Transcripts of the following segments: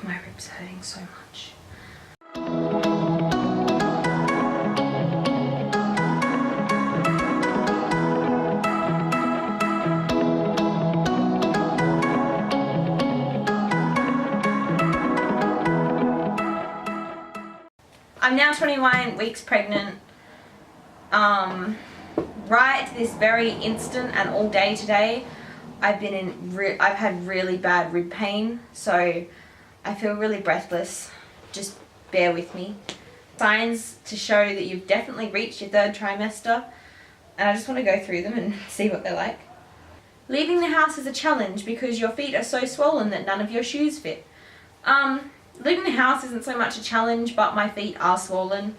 my ribs are hurting so much. I'm now 21 weeks pregnant. Right this very instant and all day today, I've had really bad rib pain, so I feel really breathless. Just bear with me. Signs to show that you've definitely reached your 3rd trimester, and I just want to go through them and see what they're like. Leaving the house is a challenge because your feet are so swollen that none of your shoes fit. Leaving the house isn't so much a challenge, but my feet are swollen.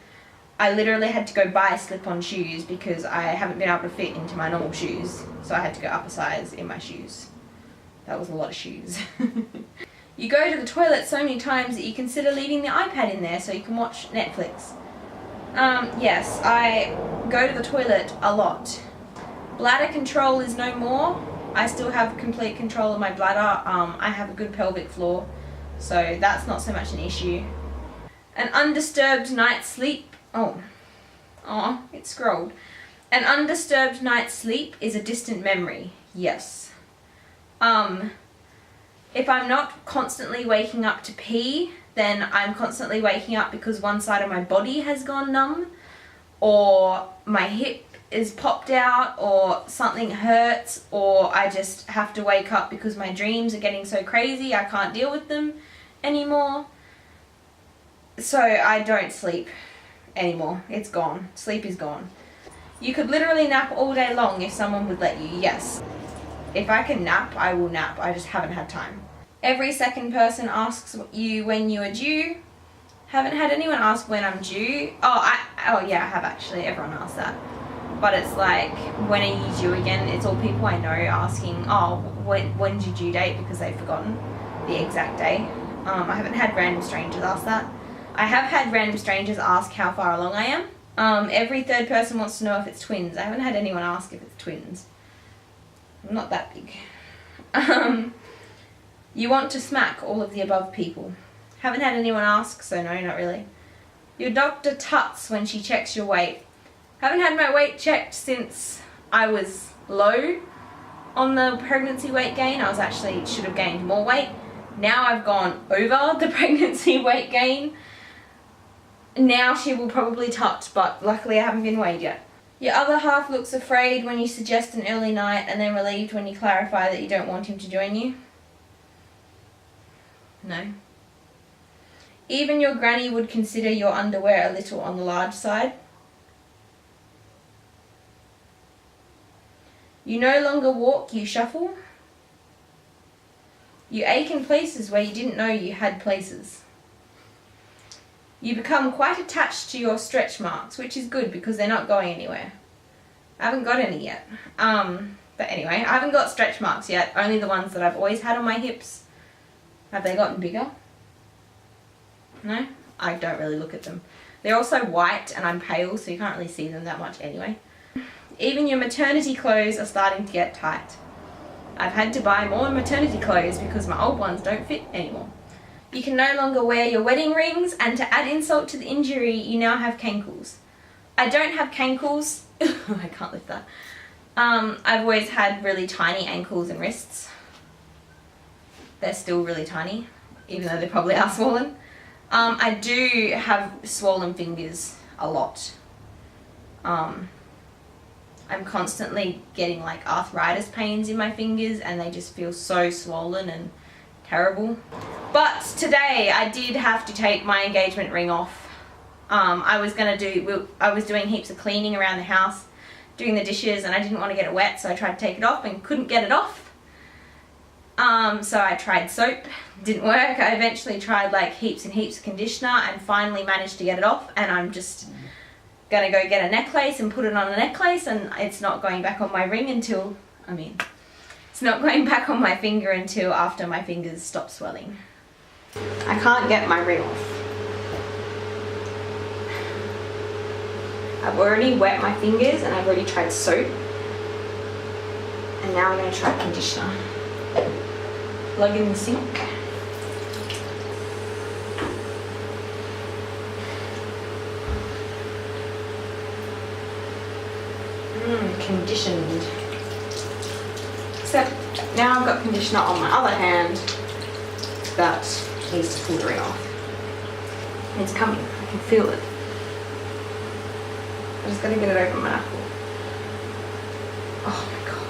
I literally had to go buy slip-on shoes because I haven't been able to fit into my normal shoes, so I had to go up a size in my shoes. That was a lot of shoes. You go to the toilet so many times that you consider leaving the iPad in there so you can watch Netflix. Yes, I go to the toilet a lot. Bladder control is no more. I still have complete control of my bladder. I have a good pelvic floor, so that's not so much an issue. An undisturbed night's sleep. It scrolled. An undisturbed night's sleep is a distant memory. Yes. If I'm not constantly waking up to pee, then I'm constantly waking up because one side of my body has gone numb, or my hip is popped out, or something hurts, or I just have to wake up because my dreams are getting so crazy I can't deal with them anymore. So I don't sleep anymore. It's gone. Sleep is gone. You could literally nap all day long if someone would let you. Yes. If I can nap, I will nap. I just haven't had time. Every second person asks you when you are due. Haven't had anyone ask when I'm due. Oh yeah, I have actually. Everyone asks that. But it's like, when are you due again? It's all people I know asking, when's your due date, because they've forgotten the exact day. I haven't had random strangers ask that. I have had random strangers ask how far along I am. Every 3rd person wants to know if it's twins. I haven't had anyone ask if it's twins. I'm not that big. You want to smack all of the above people. Haven't had anyone ask, so no, not really. Your doctor tuts when she checks your weight. Haven't had my weight checked since I was low on the pregnancy weight gain. I should have gained more weight. Now I've gone over the pregnancy weight gain. Now she will probably tut, but luckily I haven't been weighed yet. Your other half looks afraid when you suggest an early night and then relieved when you clarify that you don't want him to join you. No. Even your granny would consider your underwear a little on the large side. You no longer walk, you shuffle. You ache in places where you didn't know you had places. You become quite attached to your stretch marks, which is good because they're not going anywhere. I haven't got any yet. But anyway, I haven't got stretch marks yet, only the ones that I've always had on my hips. Have they gotten bigger? No? I don't really look at them. They're also white and I'm pale, so you can't really see them that much anyway. Even your maternity clothes are starting to get tight. I've had to buy more maternity clothes because my old ones don't fit anymore. You can no longer wear your wedding rings, and to add insult to the injury, you now have cankles. I don't have cankles. I can't lift that. I've always had really tiny ankles and wrists. They're still really tiny, even though they probably are swollen. I do have swollen fingers a lot. I'm constantly getting like arthritis pains in my fingers, and they just feel so swollen and terrible. But today I did have to take my engagement ring off. I was doing heaps of cleaning around the house, doing the dishes, and I didn't want to get it wet, so I tried to take it off and couldn't get it off. So I tried soap, didn't work. I eventually tried like heaps and heaps of conditioner and finally managed to get it off, and I'm just gonna go get a necklace and put it on a necklace, and it's not going back on my ring until, it's not going back on my finger until after my fingers stop swelling. I can't get my ring off. I've already wet my fingers and I've already tried soap. And now I'm going to try conditioner. Plug in the sink. conditioned. Except now I've got conditioner on my other hand that needs to pull the ring off. It's coming, I can feel it. I just gotta get it over my knuckle. Oh my god.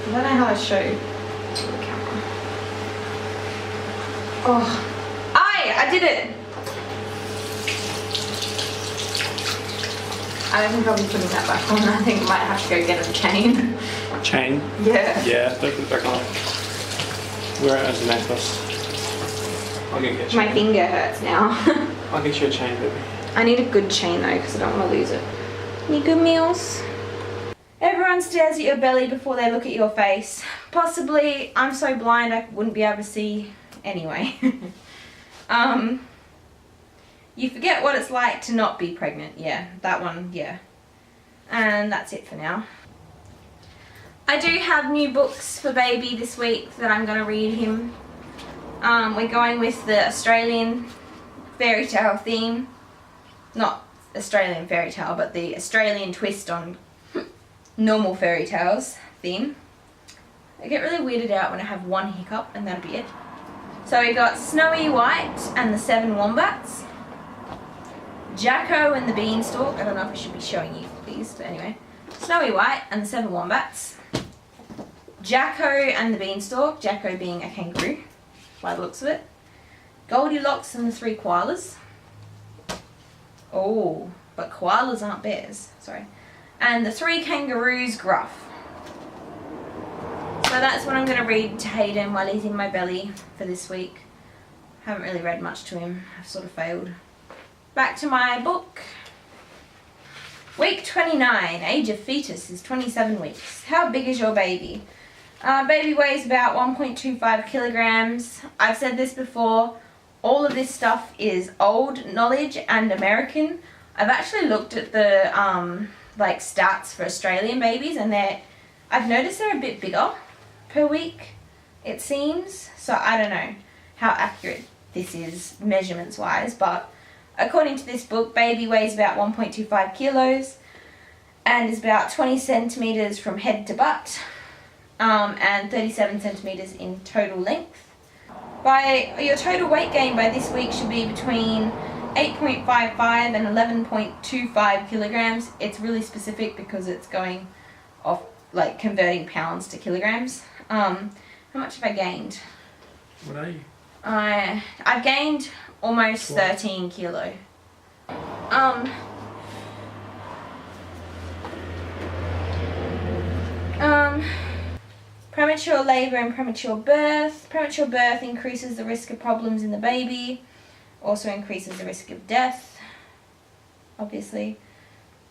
I don't know how to show the camera. Oh, I did it! I don't think I'll be putting that back on. I think I might have to go get a chain. Chain? Yeah. Yeah, don't put it back on. Wear it as a necklace. I'll get you a chain. My finger hurts now. I'll get you a chain, baby. I need a good chain though, because I don't want to lose it. Any good meals? Everyone stares at your belly before they look at your face. Possibly, I'm so blind I wouldn't be able to see anyway. You forget what it's like to not be pregnant. Yeah, that one, yeah. And that's it for now. I do have new books for baby this week that I'm going to read him. We're going with the Australian fairy tale theme. Not Australian fairy tale, but the Australian twist on normal fairy tales theme. I get really weirded out when I have one hiccup and that'll be it. So we got Snowy White and the 7 Wombats. Jacko and the Beanstalk. I don't know if I should be showing you these, but anyway. Snowy White and the 7 Wombats. Jacko and the Beanstalk. Jacko being a kangaroo, by the looks of it. Goldilocks and the 3 koalas. Oh, but koalas aren't bears. Sorry. And the 3 kangaroos gruff. So that's what I'm going to read to Hayden while he's in my belly for this week. Haven't really read much to him. I've sort of failed. Back to my book. Week 29. Age of fetus is 27 weeks. How big is your baby? Baby weighs about 1.25 kilograms. I've said this before. All of this stuff is old knowledge and American. I've actually looked at the like stats for Australian babies, and I've noticed they're a bit bigger per week, it seems. So I don't know how accurate this is measurements wise, but according to this book, baby weighs about 1.25 kilos and is about 20 centimeters from head to butt, and 37 centimeters in total length. Your total weight gain by this week should be between 8.55 and 11.25 kilograms. It's really specific because it's going off, like converting pounds to kilograms. How much have I gained? What are you? I've gained almost 13 kilo. Premature labour and premature birth. Premature birth increases the risk of problems in the baby. Also increases the risk of death, obviously.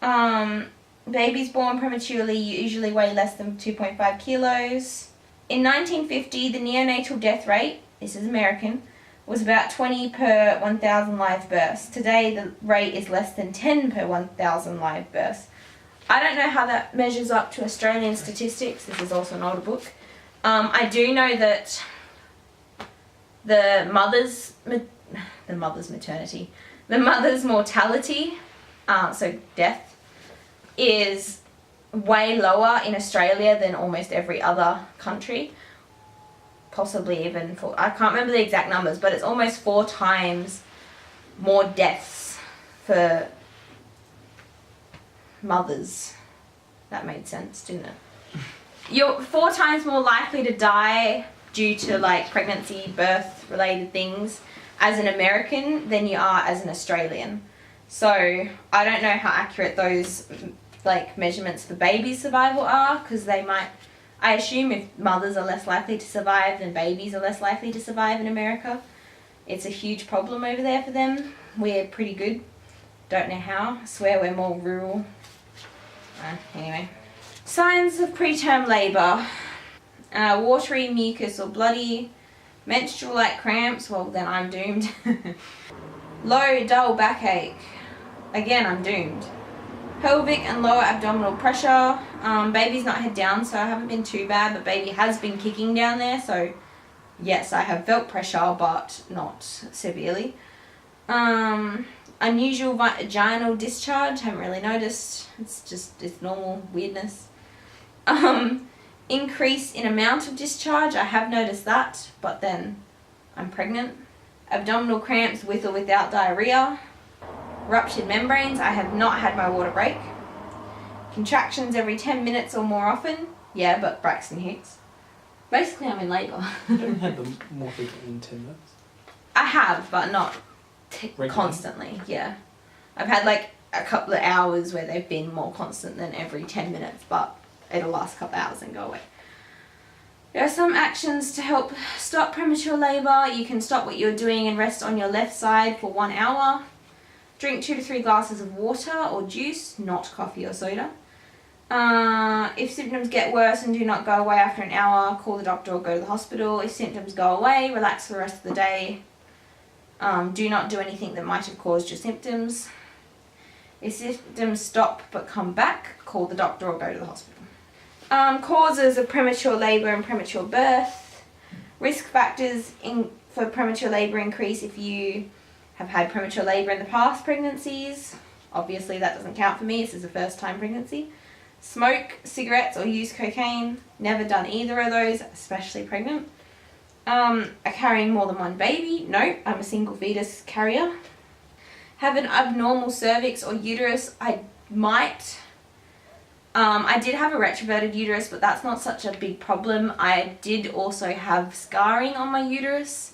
Babies born prematurely usually weigh less than 2.5 kilos. In 1950, the neonatal death rate, this is American, was about 20 per 1,000 live births. Today, the rate is less than 10 per 1,000 live births. I don't know how that measures up to Australian statistics. This is also an older book. I do know that the mother's mortality, so death, is way lower in Australia than almost every other country. Possibly even I can't remember the exact numbers, but it's almost 4 times more deaths for mothers. That made sense, didn't it? You're 4 times more likely to die due to like pregnancy, birth related things as an American than you are as an Australian. So I don't know how accurate those like measurements for baby survival are, because I assume if mothers are less likely to survive, then babies are less likely to survive in America. It's a huge problem over there for them. We're pretty good. Don't know how. I swear we're more rural. Anyway. Signs of preterm labour. Watery, mucus or bloody. Menstrual-like cramps. Well, then I'm doomed. Low, dull backache. Again, I'm doomed. Pelvic and lower abdominal pressure. Baby's not head down, so I haven't been too bad, but baby has been kicking down there, so yes, I have felt pressure, but not severely. Unusual vaginal discharge, haven't really noticed. It's normal weirdness. Increase in amount of discharge, I have noticed that, but then I'm pregnant. Abdominal cramps with or without diarrhea. Ruptured membranes, I have not had my water break. Contractions every 10 minutes or more often. Yeah, but Braxton Hicks. Basically, I'm in labour. You haven't had them more frequently than 10 minutes? I have, but not constantly, yeah. I've had like a couple of hours where they've been more constant than every 10 minutes, but it'll last a couple of hours and go away. There are some actions to help stop premature labour. You can stop what you're doing and rest on your left side for 1 hour. Drink 2 to 3 glasses of water or juice, not coffee or soda. If symptoms get worse and do not go away after an hour, call the doctor or go to the hospital. If symptoms go away, relax for the rest of the day. Do not do anything that might have caused your symptoms. If symptoms stop but come back, call the doctor or go to the hospital. Causes of premature labour and premature birth. Risk factors for premature labour increase if you have had premature labour in the past pregnancies. Obviously that doesn't count for me, this is a first time pregnancy. Smoke cigarettes or use cocaine. Never done either of those, especially pregnant. Are carrying more than one baby? No, I'm a single fetus carrier. Have an abnormal cervix or uterus? I might. I did have a retroverted uterus, but that's not such a big problem. I did also have scarring on my uterus,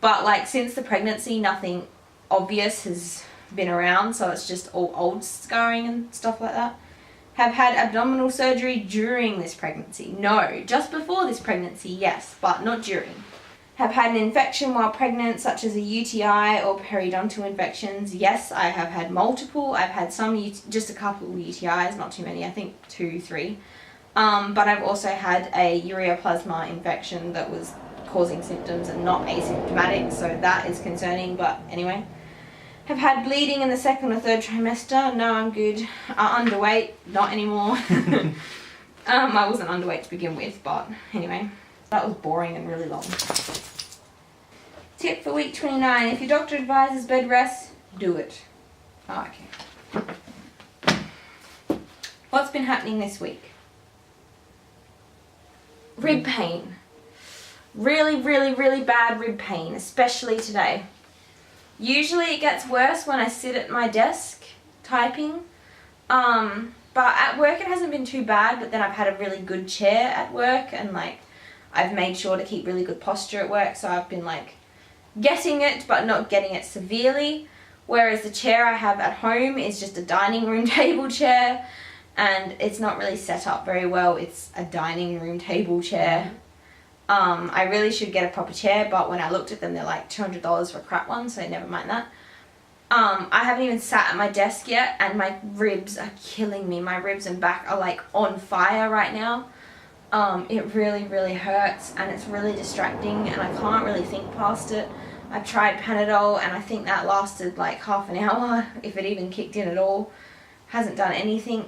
but like since the pregnancy, nothing obvious has been around, so it's just all old scarring and stuff like that. Have had abdominal surgery during this pregnancy? No. Just before this pregnancy, yes, but not during. Have had an infection while pregnant, such as a UTI or periodontal infections? Yes, I have had multiple. I've had just a couple of UTIs, not too many, I think 2, 3. But I've also had a ureaplasma infection that was causing symptoms and not asymptomatic, so that is concerning, but anyway. Have had bleeding in the 2nd or 3rd trimester? No, I'm good. Underweight? Not anymore. I wasn't underweight to begin with, but anyway. That was boring and really long. Tip for week 29. If your doctor advises bed rest, do it. Oh, okay. What's been happening this week? Rib pain. Really, really, really bad rib pain, especially today. Usually it gets worse when I sit at my desk typing, but at work it hasn't been too bad, but then I've had a really good chair at work and like I've made sure to keep really good posture at work, so I've been like getting it but not getting it severely, whereas the chair I have at home is just a dining room table chair and it's not really set up very well. It's a dining room table chair. I really should get a proper chair, but when I looked at them, they're like $200 for a crap one, so never mind that. I haven't even sat at my desk yet, and my ribs are killing me. My ribs and back are like on fire right now. It really, really hurts, and it's really distracting, and I can't really think past it. I've tried Panadol, and I think that lasted like half an hour, if it even kicked in at all. Hasn't done anything.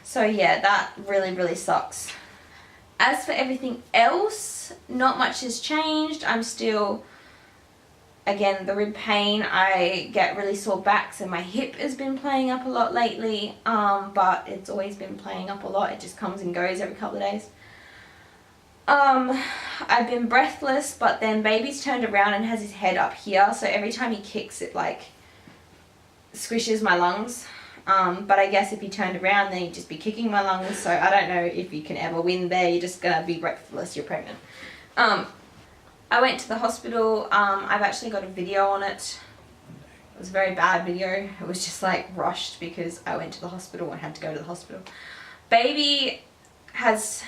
So yeah, that really, really sucks. As for everything else, not much has changed. I'm still, again, the rib pain. I get really sore backs and my hip has been playing up a lot lately, but it's always been playing up a lot. It just comes and goes every couple of days. I've been breathless, but then baby's turned around and has his head up here, so every time he kicks it like squishes my lungs. But I guess if he turned around, then he'd just be kicking my lungs, so I don't know if you can ever win there. You're just gonna be breathless, you're pregnant. I went to the hospital. I've actually got a video on it. It was a very bad video. It was just like rushed because I went to the hospital and had to go to the hospital. Baby has,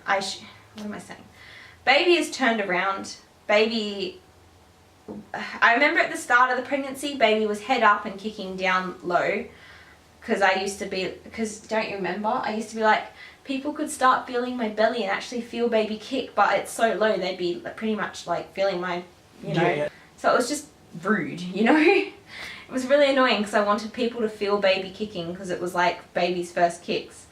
what am I saying? Baby has turned around. Baby, I remember at the start of the pregnancy, baby was head up and kicking down low. Because don't you remember? I used to be like, people could start feeling my belly and actually feel baby kick, but it's so low they'd be pretty much like feeling my, you know. Yeah. So it was just rude, you know. It was really annoying because I wanted people to feel baby kicking because it was like baby's first kicks.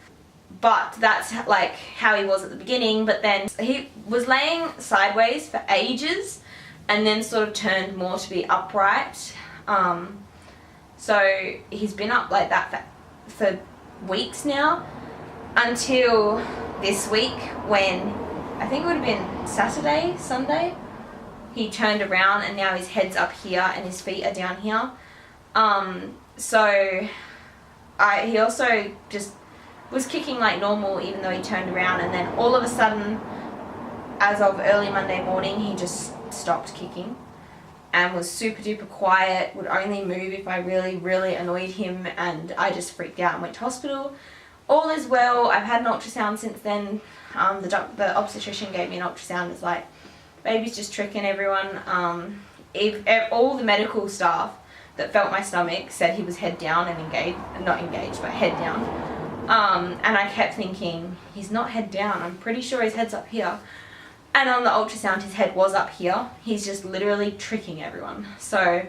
But that's like how he was at the beginning, but then he was laying sideways for ages, and then sort of turned more to be upright. So he's been up like that for weeks now, until this week when, I think it would have been Saturday, Sunday, he turned around and now his head's up here and his feet are down here. He also just was kicking like normal even though he turned around, and then all of a sudden, as of early Monday morning, he just stopped kicking and was super duper quiet, would only move if I really, really annoyed him, and I just freaked out and went to hospital. All is well. I've had an ultrasound since then. The obstetrician gave me an ultrasound. It's like, baby's just tricking everyone. All the medical staff that felt my stomach said he was head down and not engaged, but head down. And I kept thinking, he's not head down. I'm pretty sure his head's up here. And on the ultrasound, his head was up here. He's just literally tricking everyone. So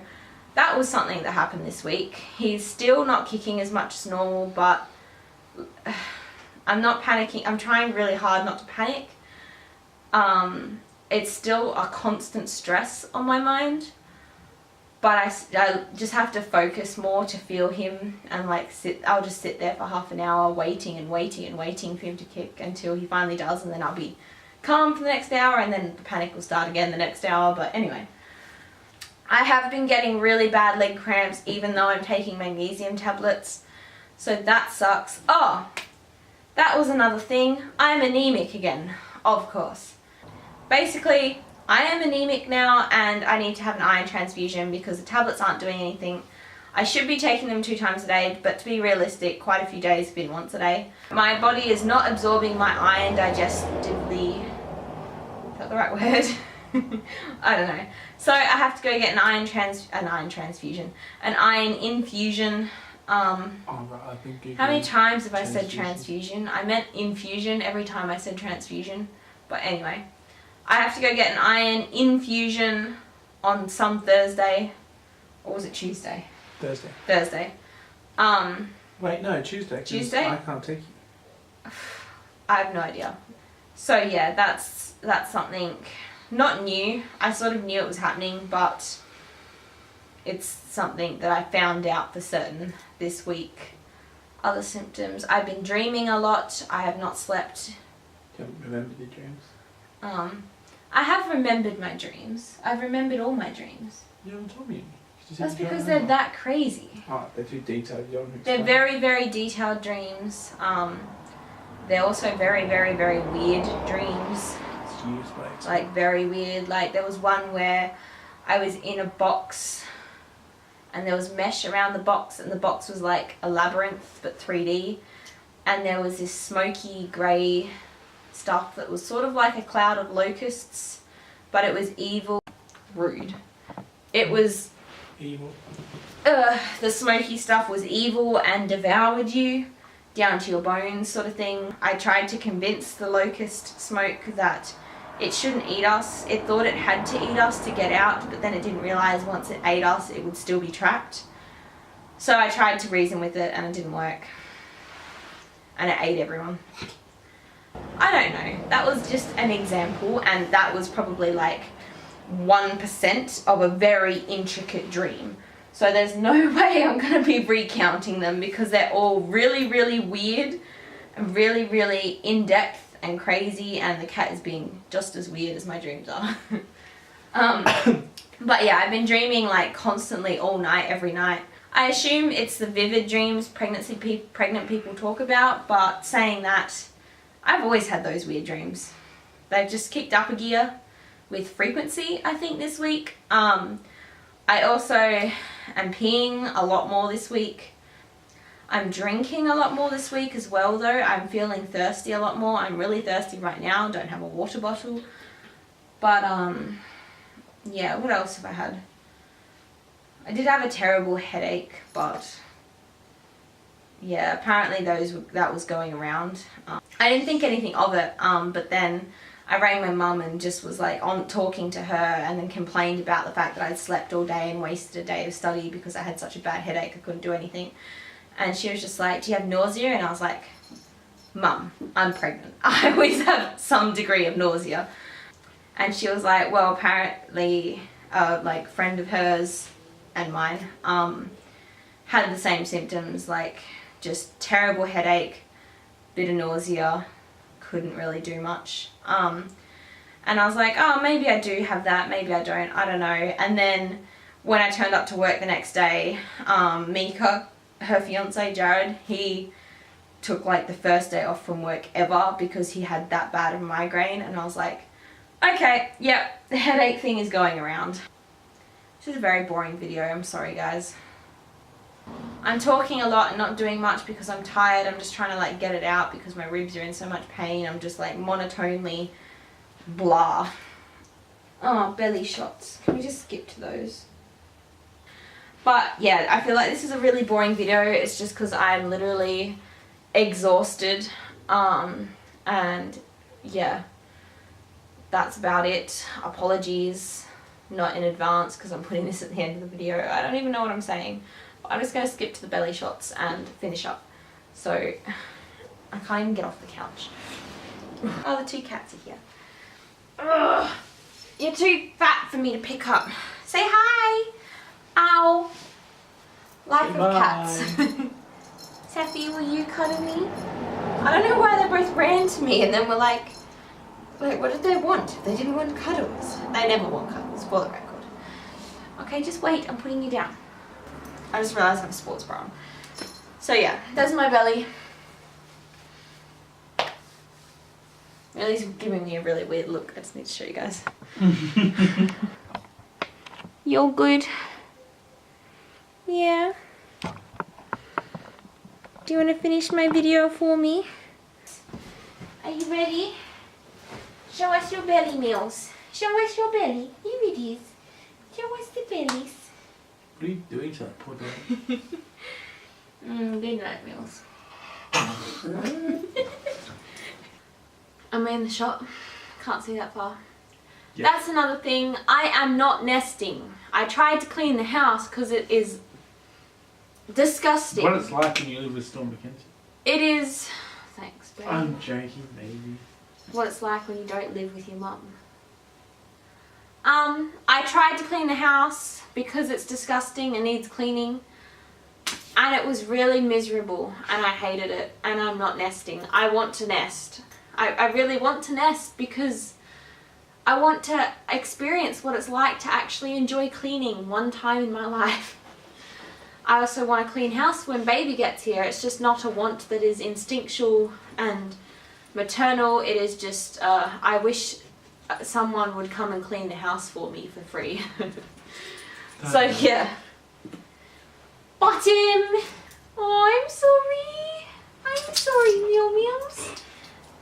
that was something that happened this week. He's still not kicking as much as normal, but I'm not panicking. I'm trying really hard not to panic. It's still a constant stress on my mind, but I just have to focus more to feel him, and like I'll just sit there for half an hour waiting and waiting and waiting for him to kick until he finally does, and then I'll be calm for the next hour, and then the panic will start again the next hour. But anyway, I have been getting really bad leg cramps even though I'm taking magnesium tablets, so that sucks. Oh, that was another thing. I'm anemic again, of course. Basically, I am anemic now and I need to have an iron transfusion because the tablets aren't doing anything. I should be taking them 2 times a day, but to be realistic, quite a few days have been once a day. My body is not absorbing my iron digestively. Is that the right word? I don't know. So I have to go get an iron infusion. How many times have I said transfusion? I meant infusion every time I said transfusion. But anyway, I have to go get an iron infusion on some Thursday. Or was it Tuesday? Thursday. Wait, no, Tuesday. Tuesday? I can't take you. I have no idea. So yeah, that's something not new. I sort of knew it was happening, but it's something that I found out for certain this week. Other symptoms. I've been dreaming a lot. I have not slept. You haven't remembered your dreams? I have remembered my dreams. I've remembered all my dreams. You haven't told me. That's because they're that crazy. Oh, they're too detailed. You don't explain. They're very, very detailed dreams. They're also very, very, very weird dreams. Like very weird. Like there was one where I was in a box and there was mesh around the box, and the box was like a labyrinth but 3D, and there was this smoky grey stuff that was sort of like a cloud of locusts, but it was evil. Rude. It was evil. The smoky stuff was evil and devoured you down to your bones, sort of thing. I tried to convince the locust smoke that it shouldn't eat us. It thought it had to eat us to get out, but then it didn't realize once it ate us it would still be trapped. So I tried to reason with it and it didn't work, and it ate everyone. I don't know, that was just an example, and that was probably like 1% of a very intricate dream. So there's no way I'm going to be recounting them because they're all really, really weird and really, really in-depth and crazy, and the cat is being just as weird as my dreams are. But yeah, I've been dreaming like constantly all night, every night. I assume it's the vivid dreams pregnant people talk about, but saying that, I've always had those weird dreams. They've just kicked up a gear with frequency, I think, this week. I also am peeing a lot more this week. I'm drinking a lot more this week as well though. I'm feeling thirsty a lot more. I'm really thirsty right now. Don't have a water bottle. But yeah, what else have I had? I did have a terrible headache, but yeah, apparently that was going around. I didn't think anything of it, but then I rang my mum and just was like talking to her, and then complained about the fact that I'd slept all day and wasted a day of study because I had such a bad headache I couldn't do anything. And she was just like, do you have nausea? And I was like, Mum, I'm pregnant. I always have some degree of nausea. And she was like, well, apparently like friend of hers and mine, had the same symptoms, like just terrible headache, bit of nausea, couldn't really do much. And I was like, oh, maybe I do have that, maybe I don't know. And then when I turned up to work the next day, Mika, her fiance Jared, he took like the first day off from work ever because he had that bad of a migraine, and I was like, okay, yep, the headache thing is going around. This is a very boring video, I'm sorry guys. I'm talking a lot and not doing much because I'm tired. I'm just trying to like get it out because my ribs are in so much pain. I'm just like monotonely blah. Oh, belly shots. Can we just skip to those? But yeah, I feel like this is a really boring video. It's just because I'm literally exhausted. And yeah, that's about it. Apologies, not in advance because I'm putting this at the end of the video. I don't even know what I'm saying. I'm just going to skip to the belly shots and finish up. So, I can't even get off the couch. Oh, the two cats are here. Ugh, you're too fat for me to pick up. Say hi! Ow! Life of cats. Safi, will you cuddle me? I don't know why they both ran to me and then were like, wait, what did they want? They didn't want cuddles. They never want cuddles, for the record. Okay, just wait, I'm putting you down. I just realised I have a sports bra on. So yeah, there's my belly. Ellie's giving me a really weird look. I just need to show you guys. You're good. Yeah. Do you want to finish my video for me? Are you ready? Show us your belly, Mills. Show us your belly. Here it is. Show us the bellies. What are you doing to that poor dog? Good night, Mills. Am I in the shot? Can't see that far. Yep. That's another thing. I am not nesting. I tried to clean the house because it is disgusting. What it's like when you live with Storm Mackenzie. It is. Thanks, babe. I'm joking, baby. What it's like when you don't live with your mum. I tried to clean the house because it's disgusting and needs cleaning, and it was really miserable and I hated it, and I'm not nesting. I want to nest. I really want to nest because I want to experience what it's like to actually enjoy cleaning one time in my life. I also want a clean house when baby gets here. It's just not a want that is instinctual and maternal. It is just, I wish someone would come and clean the house for me for free. So yeah. Bottom! Oh, I'm sorry. I'm sorry, Meow Meows.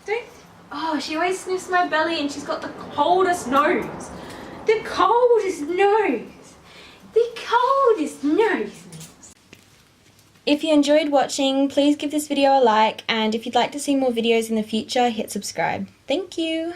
Don't. Oh, she always sniffs my belly and she's got the coldest nose. The coldest nose. The coldest nose. If you enjoyed watching, please give this video a like, and if you'd like to see more videos in the future, hit subscribe. Thank you.